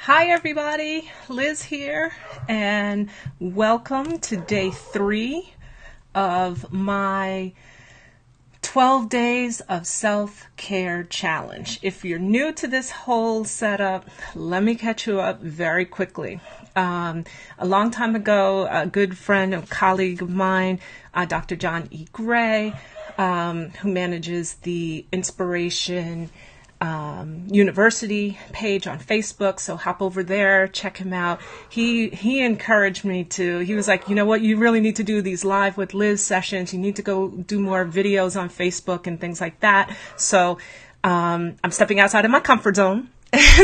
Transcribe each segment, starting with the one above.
Hi everybody, Liz here, and welcome to day 3 of my 12 days of self-care challenge. If you're new to this whole setup, let me catch you up very quickly. A long time ago, a good friend and colleague of mine, Dr. John E. Gray, who manages the Inspiration University page on Facebook, so hop over there, check him out. He encouraged me to. He was like, you know what, you really need to do these live with Liz sessions. You need to go do more videos on Facebook and things like that. So I'm stepping outside of my comfort zone.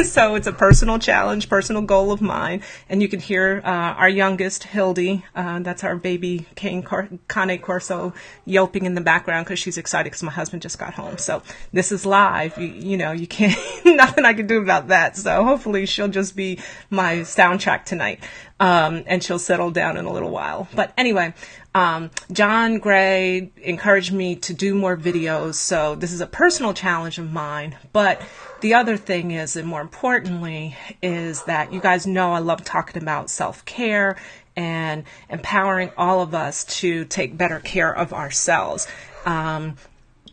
So it's a personal challenge, personal goal of mine. And you can hear our youngest, Hildy, that's our baby Cane Corso, yelping in the background because she's excited because my husband just got home. So this is live. You know, you can't, nothing I can do about that. So hopefully she'll just be my soundtrack tonight. And she'll settle down in a little while. But anyway, John Gray encouraged me to do more videos. So this is a personal challenge of mine. But the other thing is, and more importantly, is that you guys know I love talking about self-care and empowering all of us to take better care of ourselves.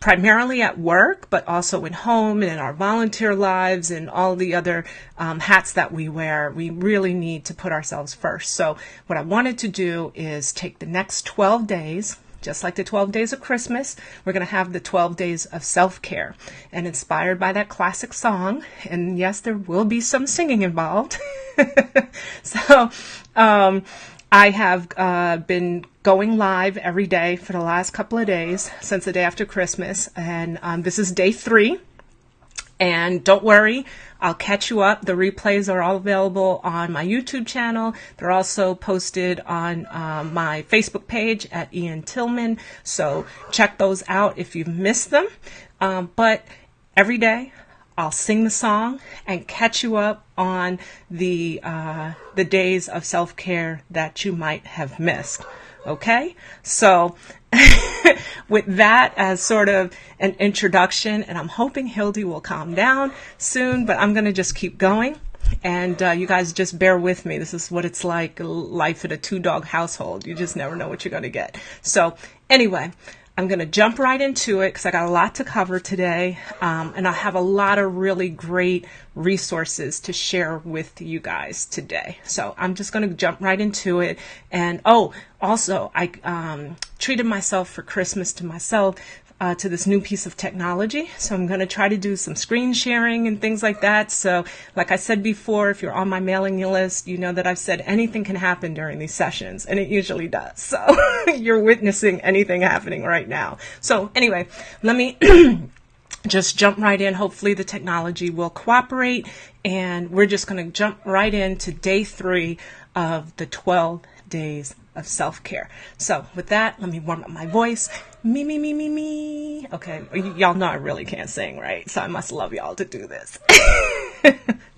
Primarily at work, but also at home and in our volunteer lives and all the other hats that we wear. We really need to put ourselves first. So what I wanted to do is take the next 12 days, just like the 12 days of Christmas, we're going to have the 12 days of self-care, and inspired by that classic song. And yes, there will be some singing involved. So, I have been going live every day for the last couple of days since the day after Christmas, and this is day 3. And don't worry, I'll catch you up. The replays are all available on my YouTube channel. They're also posted on my Facebook page at Ian Tillman, so check those out if you've missed them. But every day, I'll sing the song and catch you up on the days of self-care that you might have missed. Okay? So with that as sort of an introduction, and I'm hoping Hildy will calm down soon, but I'm going to just keep going. And you guys just bear with me. This is what it's like, life in a 2-dog household. You just never know what you're going to get. So anyway, I'm going to jump right into it because I got a lot to cover today, and I have a lot of really great resources to share with you guys today. So I'm just going to jump right into it. And also, I treated myself for Christmas to this new piece of technology. So I'm going to try to do some screen sharing and things like that. So like I said before, if you're on my mailing list, you know that I've said anything can happen during these sessions, and it usually does. So you're witnessing anything happening right now. So anyway, let me just jump right in. Hopefully the technology will cooperate, and we're just going to jump right into day 3 of the 12 days of self-care. So with that, let me warm up my voice. Me, me, me, me, me. Okay, y'all know I really can't sing, right? So I must love y'all to do this.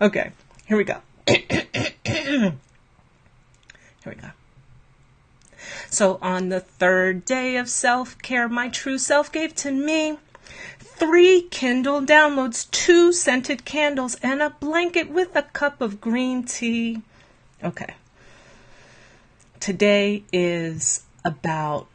Okay, here we go. Here we go. So on the 3rd day of self-care, my true self gave to me 3 Kindle downloads, 2 scented candles, and a blanket with a cup of green tea. Okay. Today is about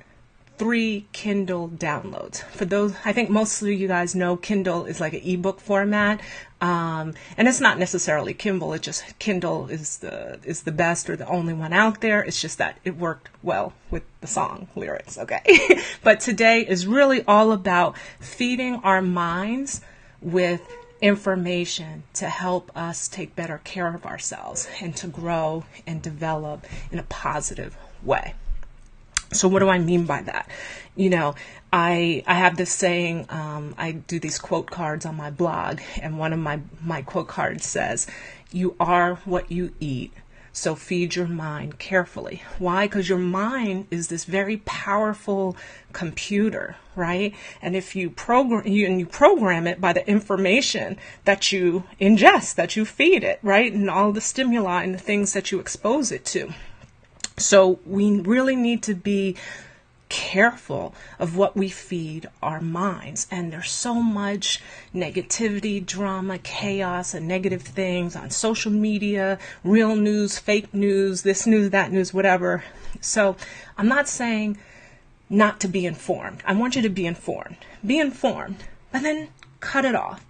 3 Kindle downloads. For those, I think most of you guys know Kindle is like an ebook format, and it's not necessarily Kindle. It just Kindle is the best or the only one out there. It's just that it worked well with the song lyrics. Okay, but today is really all about feeding our minds with information to help us take better care of ourselves and to grow and develop in a positive way. So what do I mean by that? You know, I have this saying, I do these quote cards on my blog, and one of my quote cards says, "You are what you eat. So feed your mind carefully." Why? Because your mind is this very powerful computer, right? And if you program it by the information that you ingest, that you feed it, right? And all the stimuli and the things that you expose it to. So we really need to be careful of what we feed our minds. And there's so much negativity, drama, chaos, and negative things on social media, real news, fake news, this news, that news, whatever. So I'm not saying not to be informed. I want you to be informed. Be informed, but then cut it off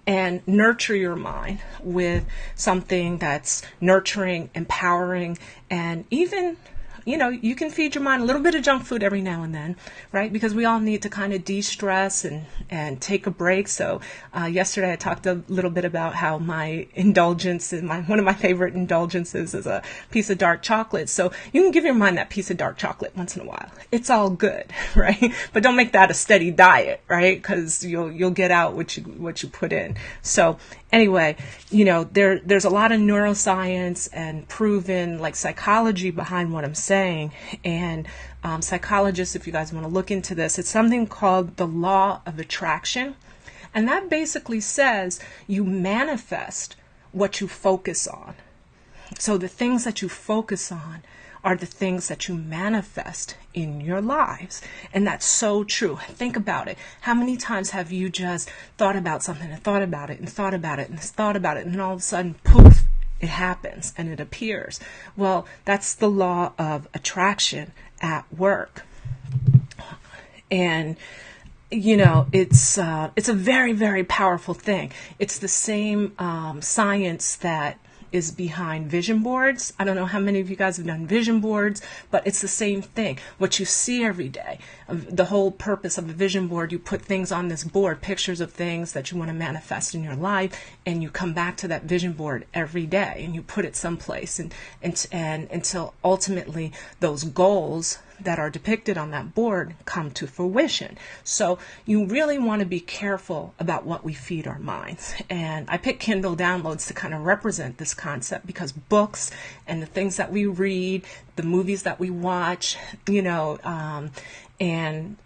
and nurture your mind with something that's nurturing, empowering, and even, you can feed your mind a little bit of junk food every now and then, right? Because we all need to kind of de-stress and take a break. So yesterday I talked a little bit about how my indulgence, one of my favorite indulgences is a piece of dark chocolate. So you can give your mind that piece of dark chocolate once in a while. It's all good, right? But don't make that a steady diet, right? Because you'll get out what you put in. So anyway, there's a lot of neuroscience and proven psychology behind what I'm saying. And psychologists, if you guys want to look into this, it's something called the law of attraction. And that basically says you manifest what you focus on. So the things that you focus on are the things that you manifest in your lives. And that's so true. Think about it. How many times have you just thought about something and thought about it and thought about it and thought about it, and then all of a sudden, poof, it happens and it appears? Well, that's the law of attraction at work. And it's a very, very powerful thing. It's the same science that is behind vision boards. I don't know how many of you guys have done vision boards, but it's the same thing. What you see every day, the whole purpose of a vision board, you put things on this board, pictures of things that you want to manifest in your life, and you come back to that vision board every day and you put it someplace and until ultimately those goals that are depicted on that board come to fruition. So you really want to be careful about what we feed our minds. And I picked Kindle downloads to kind of represent this concept, because books and the things that we read, the movies that we watch, and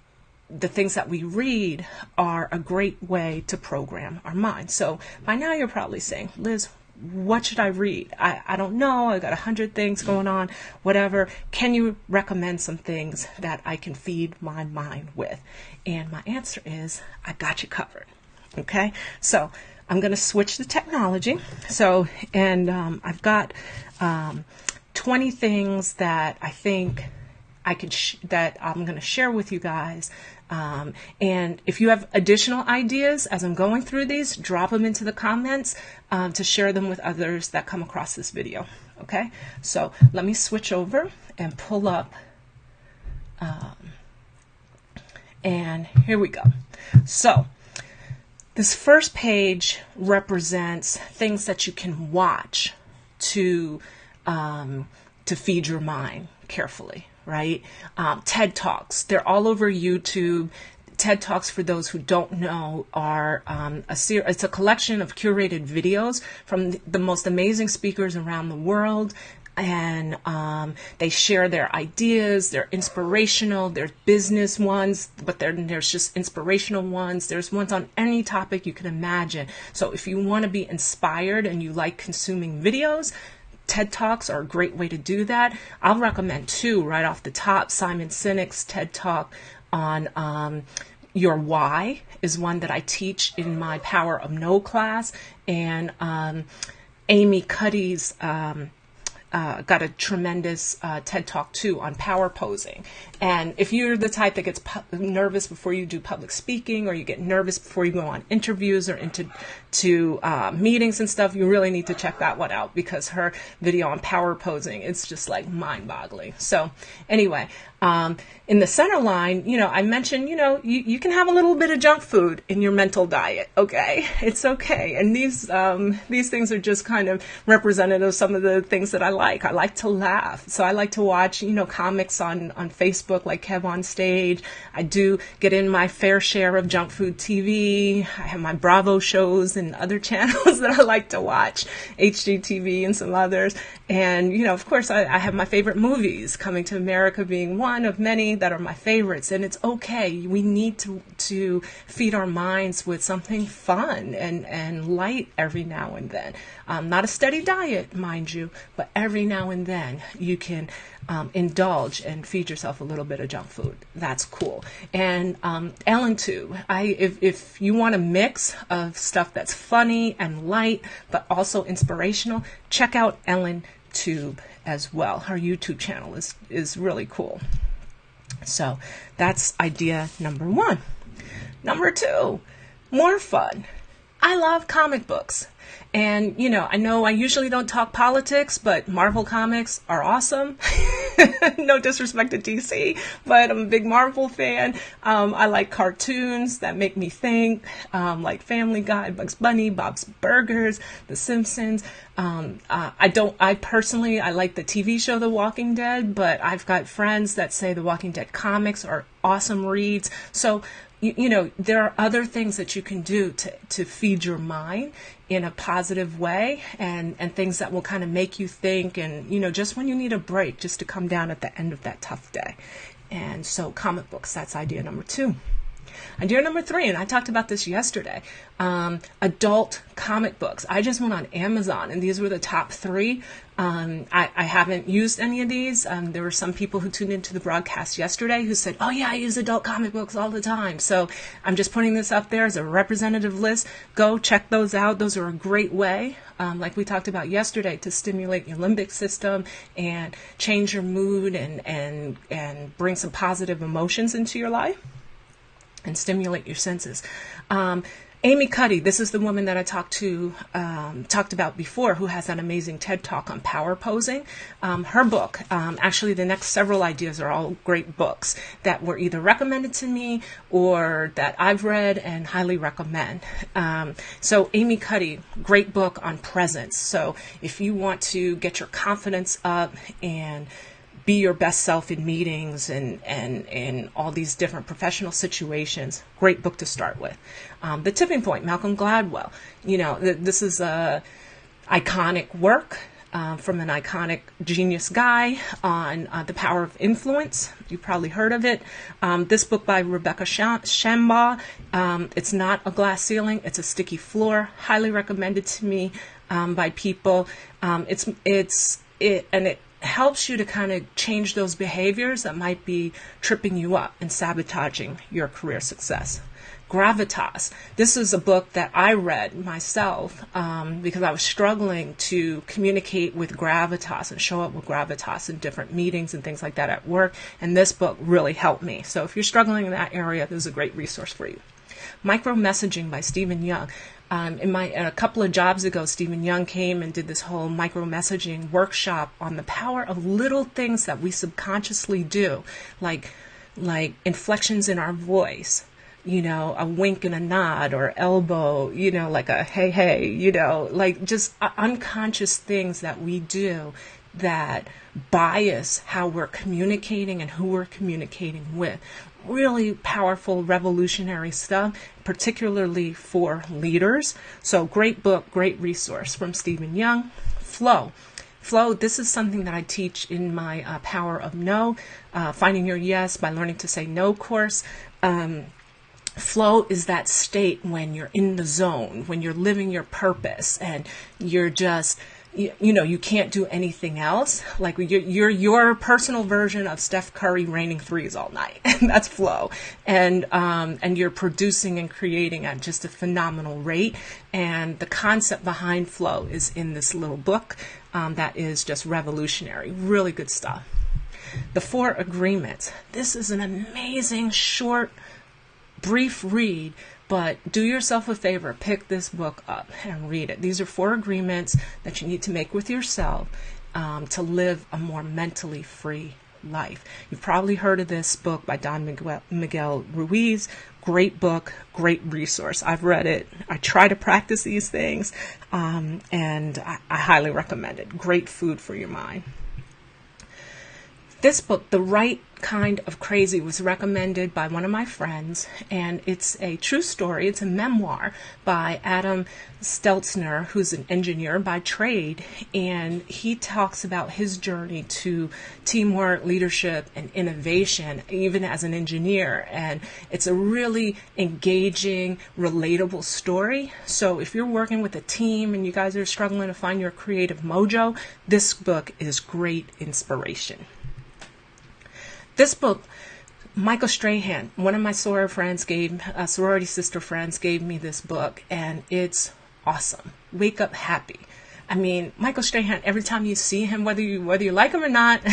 the things that we read are a great way to program our minds. So by now you're probably saying, Liz, what should I read? I don't know. I got 100 things going on, whatever. Can you recommend some things that I can feed my mind with? And my answer is, I got you covered. Okay. So I'm going to switch the technology. So, and I've got 20 things that I think that I'm going to share with you guys. And if you have additional ideas as I'm going through these, drop them into the comments to share them with others that come across this video. Okay, so let me switch over and pull up. And here we go. So this first page represents things that you can watch to feed your mind carefully. Right? TED Talks, they're all over YouTube. TED Talks, for those who don't know, are it's a collection of curated videos from the most amazing speakers around the world. And they share their ideas. They're inspirational. There's business ones, but there's just inspirational ones. There's ones on any topic you can imagine. So if you want to be inspired and you like consuming videos, TED Talks are a great way to do that. I'll recommend two right off the top. Simon Sinek's TED Talk on your why is one that I teach in my Power of No class. And Amy Cuddy's got a tremendous TED Talk too on power posing. And if you're the type that gets nervous before you do public speaking, or you get nervous before you go on interviews or into meetings and stuff, you really need to check that one out, because her video on power posing, it's just like mind-boggling. So anyway, in the center line, I mentioned, you can have a little bit of junk food in your mental diet. Okay, it's okay. And these things are just kind of representative of some of the things that I like. I like to laugh, so I like to watch, comics on Facebook, like Kev on Stage. I do get in my fair share of junk food TV. I have my Bravo shows and other channels that I like to watch, HGTV and some others. And, of course, I have my favorite movies, Coming to America being one. one of many that are my favorites, and it's okay. We need to feed our minds with something fun and light every now and then. Not a steady diet, mind you, but every now and then you can indulge and feed yourself a little bit of junk food. That's cool. And Ellen too. If you want a mix of stuff that's funny and light, but also inspirational, check out Ellen Tube as well. Her YouTube channel is really cool. So that's idea number 1. Number 2, more fun. I love comic books. And, I know I usually don't talk politics, but Marvel comics are awesome. No disrespect to DC, but I'm a big Marvel fan. I like cartoons that make me think, like Family Guy, Bugs Bunny, Bob's Burgers, The Simpsons. I personally like the TV show The Walking Dead, but I've got friends that say The Walking Dead comics are awesome reads. So, there are other things that you can do to feed your mind in a positive way, and things that will kind of make you think, and, just when you need a break, just to come down at the end of that tough day. And so comic books, that's idea number 2. Idea number 3, and I talked about this yesterday, adult comic books. I just went on Amazon, and these were the top 3. I haven't used any of these. There were some people who tuned into the broadcast yesterday who said, oh yeah, I use adult comic books all the time. So I'm just putting this up there as a representative list. Go check those out. Those are a great way, like we talked about yesterday, to stimulate your limbic system and change your mood and bring some positive emotions into your life and stimulate your senses. Amy Cuddy, this is the woman that I talked about before, who has that amazing TED Talk on power posing. Her book, actually the next several ideas are all great books that were either recommended to me or that I've read and highly recommend. So Amy Cuddy, great book on presence. So if you want to get your confidence up and be your best self in meetings and all these different professional situations, great book to start with. The Tipping Point, Malcolm Gladwell. This is a iconic work from an iconic genius guy on the power of influence. You probably heard of it. This book by Rebecca Shambaugh, it's not a glass ceiling, it's a sticky floor. Highly recommended to me by people. It helps you to kind of change those behaviors that might be tripping you up and sabotaging your career success. Gravitas. This is a book that I read myself because I was struggling to communicate with gravitas and show up with gravitas in different meetings and things like that at work. And this book really helped me. So if you're struggling in that area, this is a great resource for you. Micro Messaging by Stephen Young. A couple of jobs ago, Stephen Young came and did this whole micro messaging workshop on the power of little things that we subconsciously do, like inflections in our voice, a wink and a nod, or elbow, like a hey, like just unconscious things that we do that bias how we're communicating and who we're communicating with. Really powerful, revolutionary stuff, particularly for leaders. So great book, great resource from Stephen Young. Flow, this is something that I teach in my Power of No, Finding Your Yes by Learning to Say No course. Flow is that state when you're in the zone, when you're living your purpose and you're just, you can't do anything else. Like you're your personal version of Steph Curry raining threes all night. And that's flow. And you're producing and creating at just a phenomenal rate. And the concept behind flow is in this little book that is just revolutionary. Really good stuff. The 4 Agreements. This is an amazing, short, brief read, but do yourself a favor, pick this book up and read it. These are 4 agreements that you need to make with yourself to live a more mentally free life. You've probably heard of this book by Don Miguel Ruiz. Great book, great resource. I've read it. I try to practice these things, and I highly recommend it. Great food for your mind. This book, The Right Kind of Crazy was recommended by one of my friends, and it's a true story. It's a memoir by Adam Stelzner, who's an engineer by trade, and he talks about his journey to teamwork, leadership, and innovation, even as an engineer. And it's a really engaging, relatable story. So if you're working with a team and you guys are struggling to find your creative mojo, this book is great inspiration. This book, Michael Strahan, one of my sorority sister friends gave me this book, and it's awesome. Wake Up Happy. I mean, Michael Strahan, every time you see him, whether you like him or not,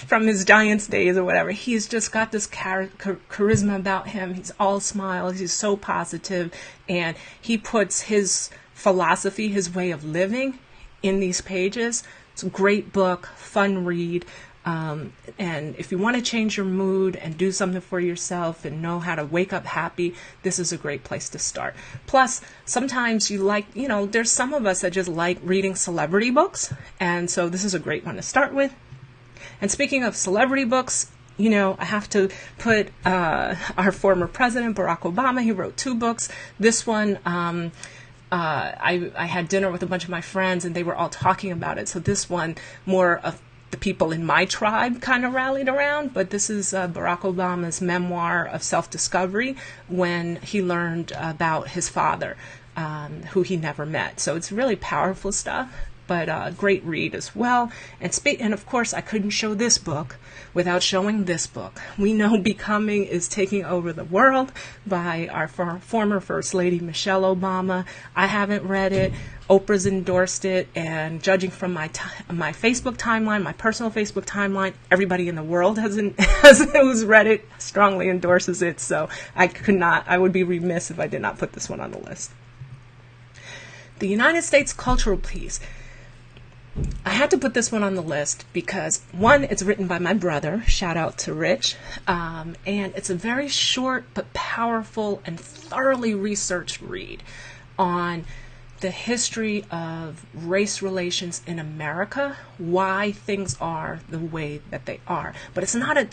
from his Giants days or whatever, he's just got this charisma about him. He's all smiles. He's so positive, and he puts his philosophy, his way of living in these pages. It's a great book, fun read. And if you want to change your mood and do something for yourself and know how to wake up happy, this is a great place to start. Plus, sometimes there's some of us that just like reading celebrity books, and so this is a great one to start with. And speaking of celebrity books, I have to put our former president, Barack Obama. He wrote 2 books. This one, I had dinner with a bunch of my friends, and they were all talking about it. So this one, more of the people in my tribe kind of rallied around, but this is Barack Obama's memoir of self-discovery when he learned about his father, who he never met. So it's really powerful stuff, but great read as well. And of course, I couldn't show this book without showing this book. We know Becoming is Taking Over the World by our former First Lady, Michelle Obama. I haven't read it. Oprah's endorsed it, and judging from my Facebook timeline, my personal Facebook timeline, everybody in the world who's read it strongly endorses it. So I would be remiss if I did not put this one on the list. The United States Cultural Piece. I had to put this one on the list because, one, it's written by my brother, shout out to Rich, and it's a very short but powerful and thoroughly researched read on the history of race relations in America, why things are the way that they are. But it's not a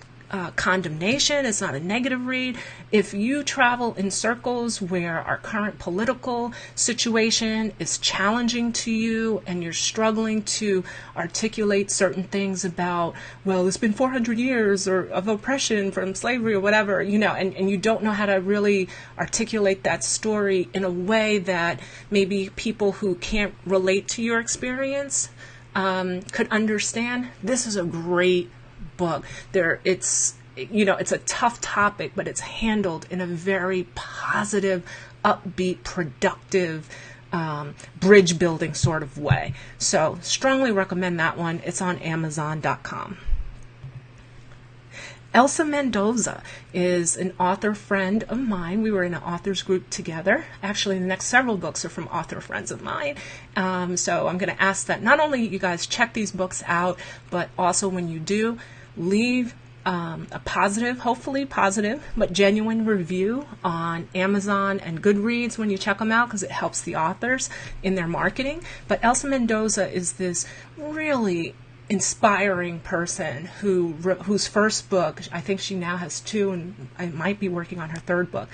condemnation, it's not a negative read. If you travel in circles where our current political situation is challenging to you and you're struggling to articulate certain things about, well, it's been 400 years of oppression from slavery or whatever, and you don't know how to really articulate that story in a way that maybe people who can't relate to your experience could understand, this is a great book. It's a tough topic, but it's handled in a very positive, upbeat, productive, bridge building sort of way. So strongly recommend that one. It's on Amazon.com. Elsa Mendoza is an author friend of mine. We were in an authors group together. Actually, the next several books are from author friends of mine. So I'm going to ask that not only you guys check these books out, but also when you do, leave a positive, hopefully positive, but genuine review on Amazon and Goodreads when you check them out, because it helps the authors in their marketing. But Elsa Mendoza is this really inspiring person whose first book, I think she now has 2, and I might be working on her 3rd book.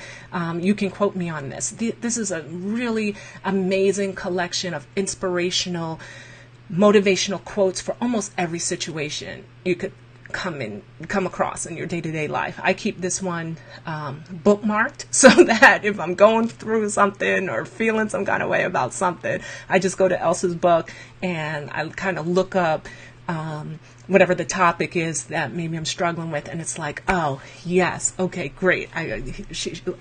You can quote me on this. This is a really amazing collection of inspirational, motivational quotes for almost every situation you could come across in your day-to-day life. I keep this one bookmarked so that if I'm going through something or feeling some kind of way about something, I just go to Elsa's book and I kind of look up whatever the topic is that maybe I'm struggling with, and it's like, oh yes, okay, great.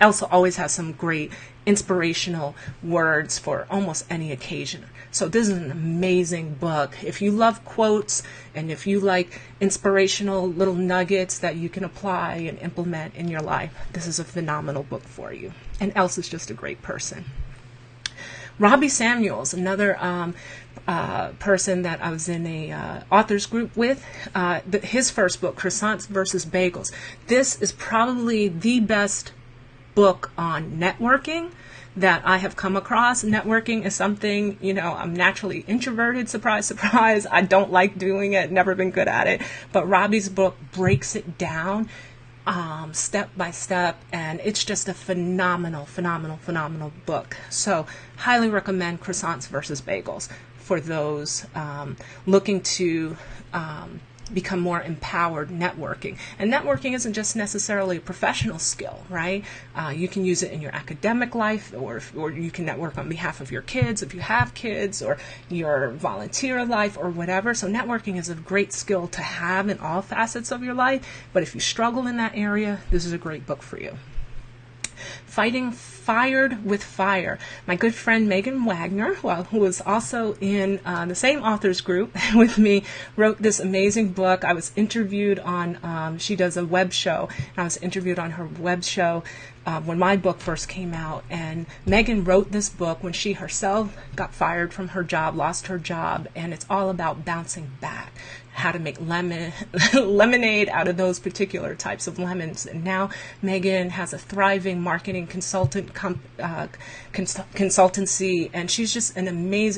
Elsa always has some great inspirational words for almost any occasion. So this is an amazing book. If you love quotes and if you like inspirational little nuggets that you can apply and implement in your life, this is a phenomenal book for you. And Elsa's just a great person. Robbie Samuels, another person that I was in a authors group with, his first book, Croissants versus Bagels. This is probably the best book on networking that I have come across. Networking is something, I'm naturally introverted, surprise, surprise. I don't like doing it, never been good at it. But Robbie's book breaks it down step by step, and it's just a phenomenal book. So highly recommend Croissants versus Bagels for those looking to become more empowered networking. And networking isn't just necessarily a professional skill, right? You can use it in your academic life, or you can network on behalf of your kids if you have kids, or your volunteer life, or whatever. So networking is a great skill to have in all facets of your life. But if you struggle in that area, this is a great book for you. Fighting Fired with Fire. My good friend Megan Wagner, who was also in the same authors group with me, wrote this amazing book. I was interviewed on, she does a web show, and I was interviewed on her web show when my book first came out. And Megan wrote this book when she herself got fired from her job, lost her job, and it's all about bouncing back, how to make lemonade out of those particular types of lemons. And now Megan has a thriving marketing consultancy, and she's just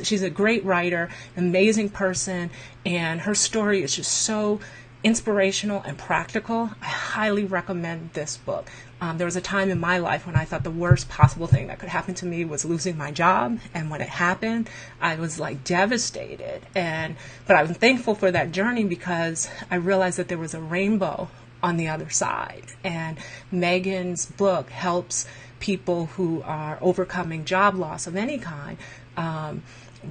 she's a great writer, amazing person, and her story is just so inspirational and practical. I highly recommend this book. There was a time in my life when I thought the worst possible thing that could happen to me was losing my job, and when it happened, I was like devastated. But I'm thankful for that journey because I realized that there was a rainbow on the other side. And Megan's book helps people who are overcoming job loss of any kind.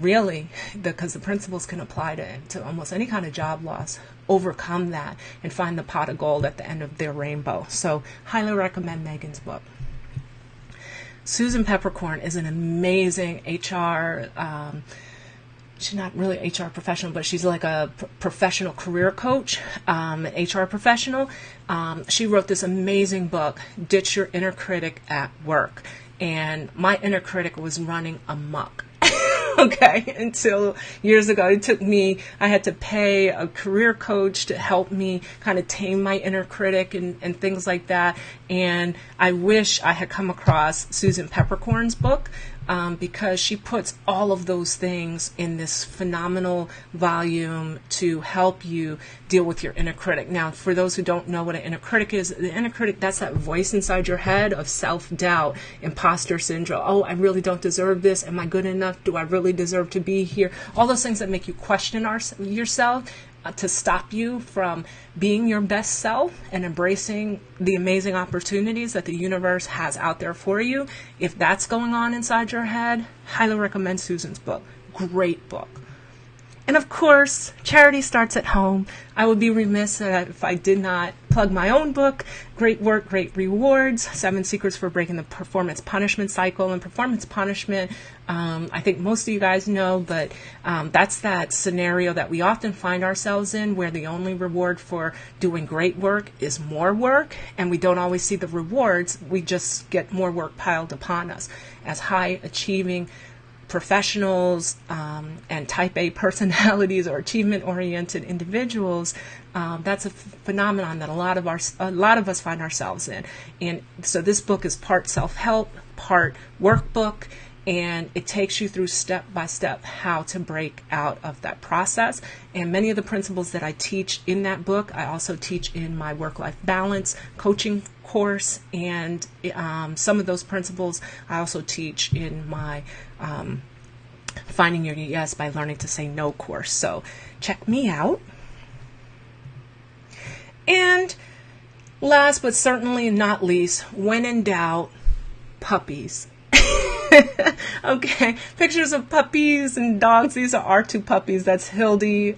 Really, because the principles can apply to almost any kind of job loss, overcome that and find the pot of gold at the end of their rainbow. So highly recommend Megan's book. Susan Peppercorn is an amazing HR, she's not really an HR professional, but she's like a professional career coach, HR professional. She wrote this amazing book, Ditch Your Inner Critic at Work. And my inner critic was running amok. Okay, until years ago, I had to pay a career coach to help me kind of tame my inner critic and things like that. And I wish I had come across Susan Peppercorn's book, because she puts all of those things in this phenomenal volume to help you deal with your inner critic. Now, for those who don't know what an inner critic is, the inner critic, that's that voice inside your head of self-doubt, imposter syndrome. Oh, I really don't deserve this. Am I good enough? Do I really deserve to be here? All those things that make you question yourself. To stop you from being your best self and embracing the amazing opportunities that the universe has out there for you. If that's going on inside your head, highly recommend Susan's book. Great book. And of course, charity starts at home. I would be remiss if I did not plug my own book, Great Work, Great Rewards, 7 Secrets for Breaking the Performance Punishment Cycle. And performance punishment, I think most of you guys know, but that's that scenario that we often find ourselves in where the only reward for doing great work is more work, and we don't always see the rewards. We just get more work piled upon us. As high achieving professionals and type A personalities or achievement-oriented individuals, that's a phenomenon that a lot of us find ourselves in. And so this book is part self-help, part workbook, and it takes you through step by step how to break out of that process. And many of the principles that I teach in that book, I also teach in my work-life balance coaching course, and some of those principles I also teach in my Finding Your Yes by Learning to Say No course. So check me out. And last but certainly not least, when in doubt, puppies. Okay, pictures of puppies and dogs. These are our 2 puppies. That's Hildy,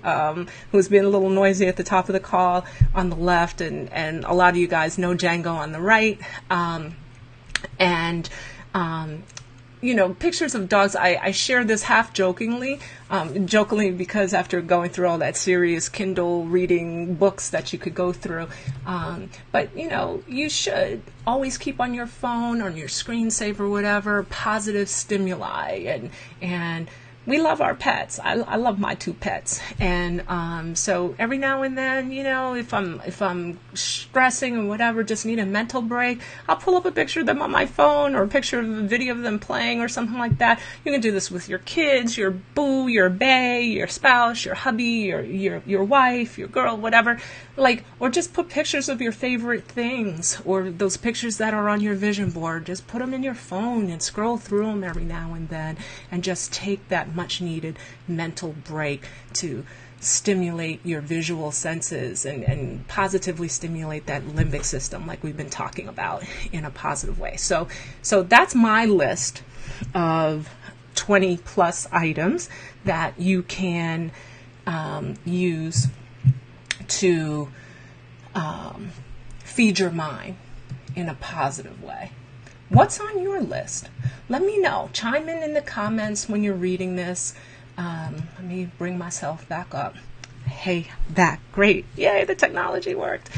who's being a little noisy at the top of the call on the left, and a lot of you guys know Django on the right. Pictures of dogs. I share this half jokingly because after going through all that serious Kindle reading books that you could go through, but you should always keep on your phone, on your screensaver, whatever, positive stimuli and we love our pets. I love my 2 pets, and so every now and then, you know, if I'm stressing or whatever, just need a mental break, I'll pull up a picture of them on my phone or a picture of a video of them playing or something like that. You can do this with your kids, your boo, your bae, your spouse, your hubby, your wife, your girl, whatever. Like, or just put pictures of your favorite things or those pictures that are on your vision board. Just put them in your phone and scroll through them every now and then, and just take that much needed mental break to stimulate your visual senses and positively stimulate that limbic system like we've been talking about in a positive way. So that's my list of 20 plus items that you can use to feed your mind in a positive way. What's on your list? Let me know. Chime in the comments when you're reading this. Let me bring myself back up. Hey, back. Great. Yay, the technology worked.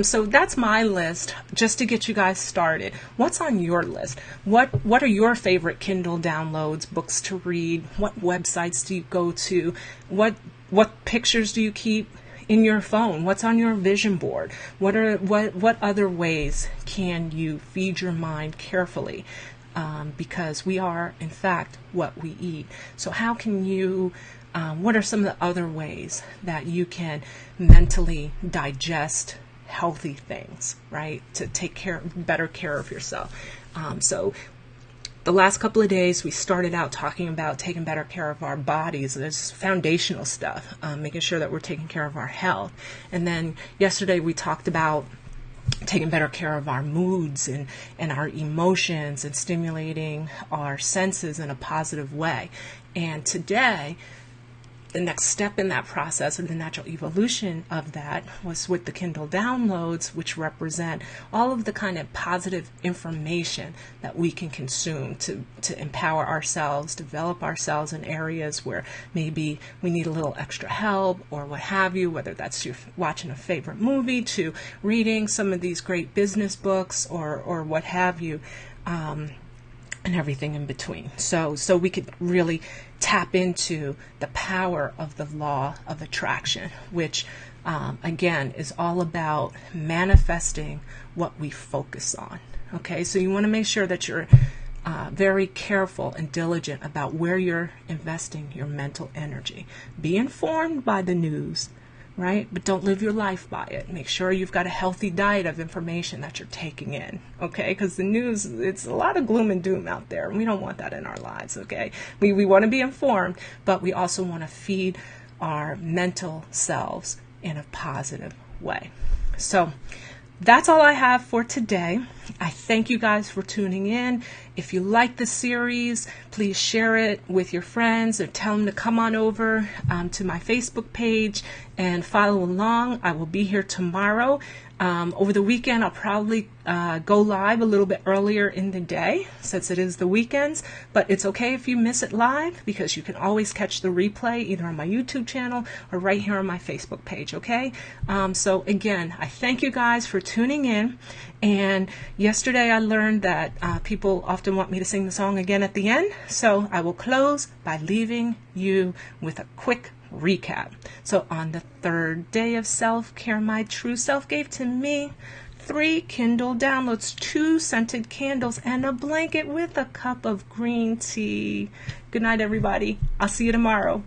So that's my list, just to get you guys started. What's on your list? What are your favorite Kindle downloads, books to read? What websites do you go to? What pictures do you keep in your phone? What's on your vision board? What other ways can you feed your mind carefully? Because we are, in fact, what we eat. So how can you, what are some of the other ways that you can mentally digest healthy things, right? To take better care of yourself. So the last couple of days, we started out talking about taking better care of our bodies. There's foundational stuff, making sure that we're taking care of our health. And then yesterday we talked about taking better care of our moods and our emotions and stimulating our senses in a positive way. And today, the next step in that process and the natural evolution of that was with the Kindle downloads, which represent all of the kind of positive information that we can consume to empower ourselves, develop ourselves in areas where maybe we need a little extra help or what have you, whether that's you watching a favorite movie to reading some of these great business books or what have you. And everything in between. So we could really tap into the power of the law of attraction, which again is all about manifesting what we focus on. Okay, so you want to make sure that you're very careful and diligent about where you're investing your mental energy. Be informed by the news, right? But don't live your life by it. Make sure you've got a healthy diet of information that you're taking in, okay? Because the news, it's a lot of gloom and doom out there, and we don't want that in our lives, okay? We want to be informed, but we also want to feed our mental selves in a positive way. So that's all I have for today. I thank you guys for tuning in. If you like the series, please share it with your friends or tell them to come on over to my Facebook page and follow along. I will be here tomorrow. Over the weekend, I'll probably go live a little bit earlier in the day since it is the weekends, but it's okay if you miss it live because you can always catch the replay either on my YouTube channel or right here on my Facebook page, okay? So again, I thank you guys for tuning in, and yesterday I learned that people often want me to sing the song again at the end, so I will close by leaving you with a quick recap. So on the 3rd day of self-care, my true self gave to me 3 Kindle downloads, 2 scented candles, and a blanket with a cup of green tea. Good night, everybody. I'll see you tomorrow.